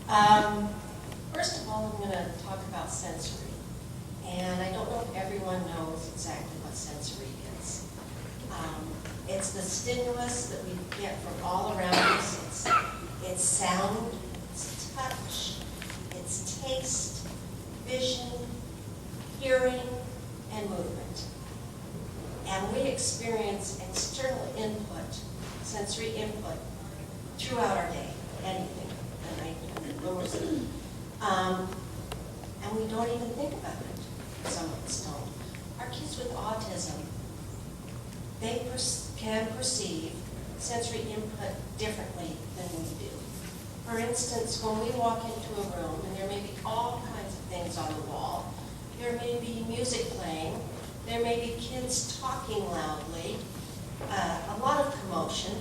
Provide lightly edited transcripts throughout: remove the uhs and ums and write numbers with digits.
First of all, I'm going to talk about sensory. And I don't know if everyone knows exactly what sensory is. It's the stimulus that we get from all around us. It's sound, it's touch, it's taste, vision, hearing, and movement. And we experience external input, sensory input, throughout our day, anything, the night, when we're sleeping. And we don't even think about it. Some of us don't. Our kids with autism, they can perceive sensory input differently than we do. For instance, when we walk into a room, and there may be all kinds of things on the wall, there may be music playing, there may be kids talking loudly, a lot of commotion,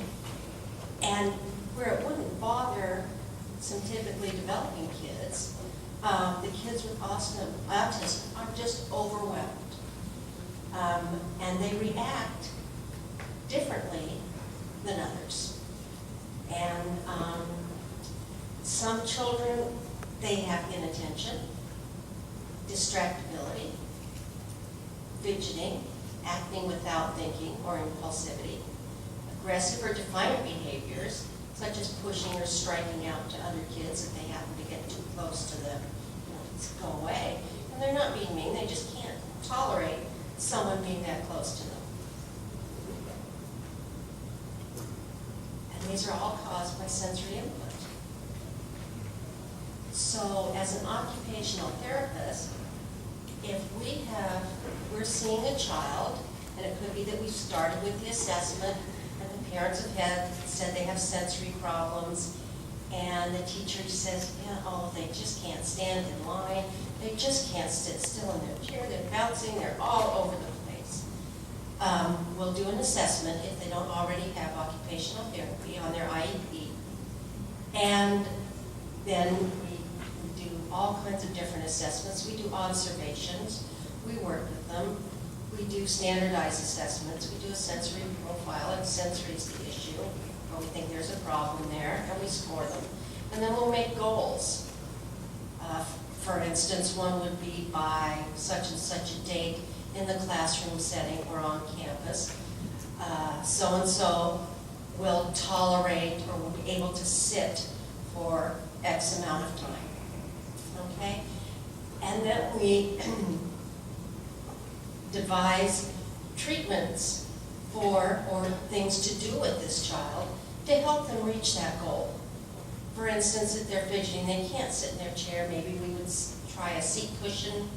and where it wouldn't bother some typically developing kids, the kids with autism are just overwhelmed. And they react differently than others. And some children, they have inattention, distractibility, fidgeting, acting without thinking or impulsivity, aggressive or defiant behaviors, such as pushing or striking out to other kids if they happen to get too close to them, to go away. And they're not being mean, they just can't tolerate someone being that close to them. And these are all caused by sensory input. So as an occupational therapist, if we're seeing a child, and it could be that we started with the assessment, and the parents have said they have sensory problems, and the teacher says, yeah, oh, they just can't stand in line, they just can't sit still in their chair, they're bouncing, they're all over the place. We'll do an assessment if they don't already have occupational therapy on their IEP, and then we do all kinds of different assessments. We do observations, we work with them, we do standardized assessments, we do a sensory profile, and sensory is the issue, where we think there's a problem there, and we score them. And then we'll make goals. For instance, one would be by such and such a date in the classroom setting or on campus, so-and-so will tolerate or will be able to sit for X amount of time, okay? And then we devise treatments for or things to do with this child to help them reach that goal. For instance, if they're fidgeting, they can't sit in their chair, maybe we would try a seat cushion,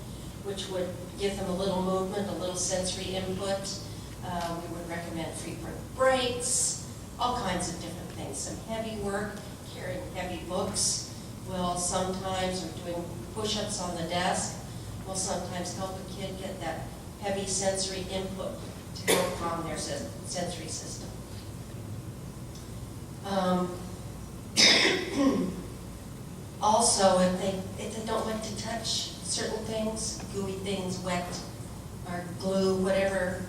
which would give them a little movement, a little sensory input. We would recommend frequent breaks, all kinds of different things. Some heavy work, carrying heavy books. We'll sometimes, or doing push-ups on the desk, we'll sometimes help a kid get that heavy sensory input to help calm their sensory system. Also, if they don't like to touch certain things, gooey things, wet, or glue, whatever,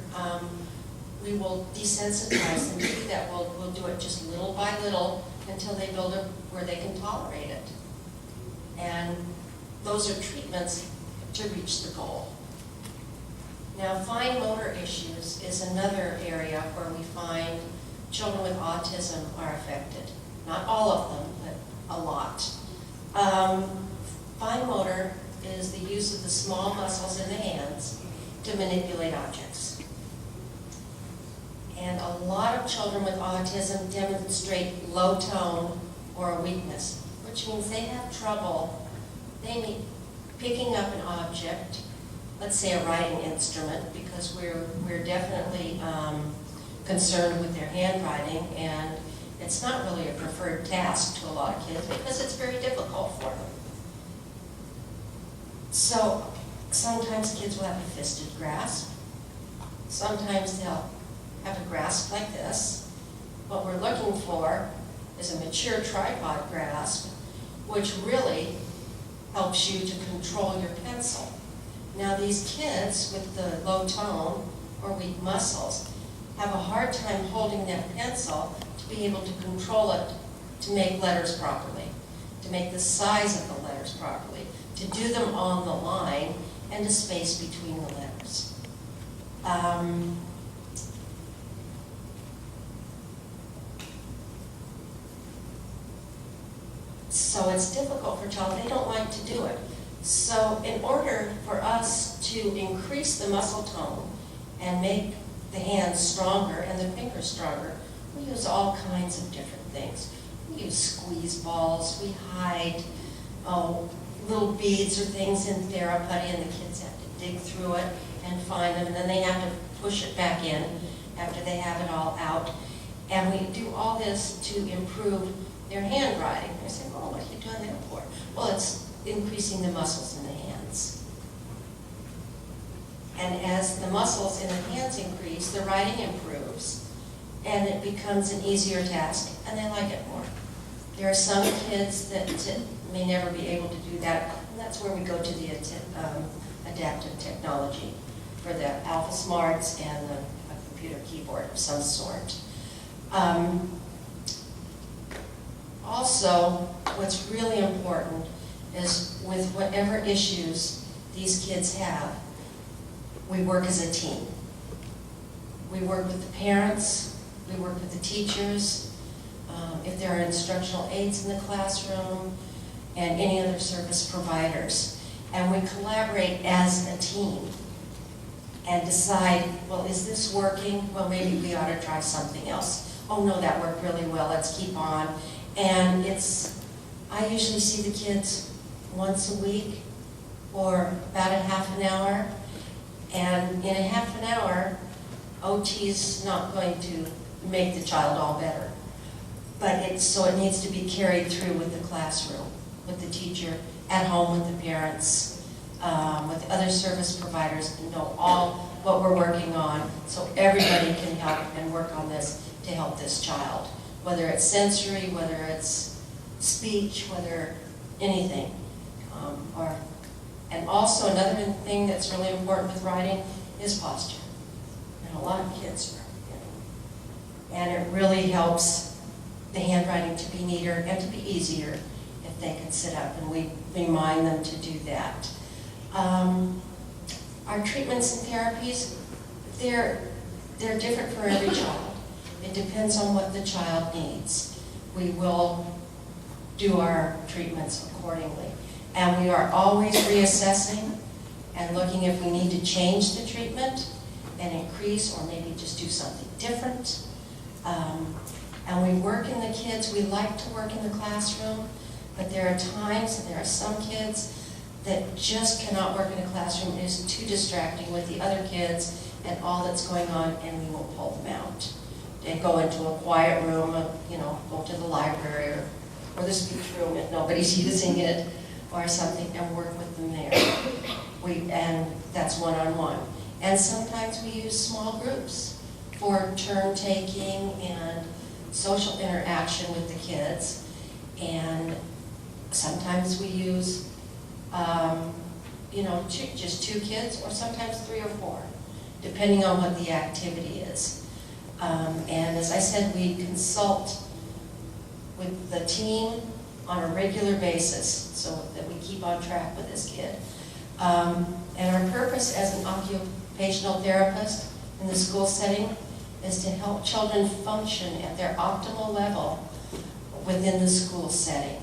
we will desensitize them to that. We'll do it just little by little until they build up where they can tolerate it. And those are treatments to reach the goal. Now, fine motor issues is another area where we find children with autism are affected. Not all of them, but a lot. Fine motor is the use of the small muscles in the hands to manipulate objects. And a lot of children with autism demonstrate low tone or a weakness, which means they have trouble picking up an object, let's say a writing instrument, because we're definitely concerned with their handwriting, and it's not really a preferred task to a lot of kids because it's very difficult for them. So sometimes kids will have a fisted grasp. Sometimes they'll have a grasp like this. What we're looking for is a mature tripod grasp, which really helps you to control your pencil. Now these kids with the low tone or weak muscles have a hard time holding that pencil to be able to control it to make letters properly. to make the size of the letters properly, to do them on the line, and to space between the letters. So it's difficult for a child. They don't like to do it. So in order for us to increase the muscle tone and make the hands stronger and the fingers stronger, we use all kinds of different things. We use squeeze balls, we hide little beads or things in TheraPutty, and the kids have to dig through it and find them, and then they have to push it back in after they have it all out. And we do all this to improve their handwriting. They say, well, what are you doing that for? Well, it's increasing the muscles in the hands. And as the muscles in the hands increase, the writing improves, and it becomes an easier task, and they like it more. There are some kids that may never be able to do that, and that's where we go to the adaptive technology for the Alpha Smarts and a computer keyboard of some sort. Also, what's really important is with whatever issues these kids have, we work as a team. We work with the parents, we work with the teachers, if there are instructional aides in the classroom, and any other service providers. And we collaborate as a team and decide, well, is this working? Well, maybe we ought to try something else. Oh no, that worked really well, let's keep on. And I usually see the kids once a week or about a half an hour. And in a half an hour, OT's not going to make the child all better. But so it needs to be carried through with the classroom, with the teacher, at home with the parents, with other service providers, and know all what we're working on so everybody can help and work on this to help this child. Whether it's sensory, whether it's speech, whether anything. And also another thing that's really important with writing is posture. And a lot of kids are, and it really helps the handwriting to be neater and to be easier if they can sit up, and we remind them to do that. Our treatments and therapies, they're different for every child. It depends on what the child needs. We will do our treatments accordingly. And we are always reassessing and looking if we need to change the treatment and increase, or maybe just do something different. And we work in the kids. We like to work in the classroom, but there are times, and there are some kids that just cannot work in a classroom. It is too distracting with the other kids and all that's going on, and we will pull them out. They go into a quiet room, go to the library or the speech room if nobody's using it or something, and work with them there. And that's one-on-one. And sometimes we use small groups for turn taking and social interaction with the kids. And sometimes we use, just 2 kids, or sometimes 3 or 4, depending on what the activity is. And as I said, we consult with the team on a regular basis so that we keep on track with this kid. And our purpose as an occupational therapist in the school setting is to help children function at their optimal level within the school setting.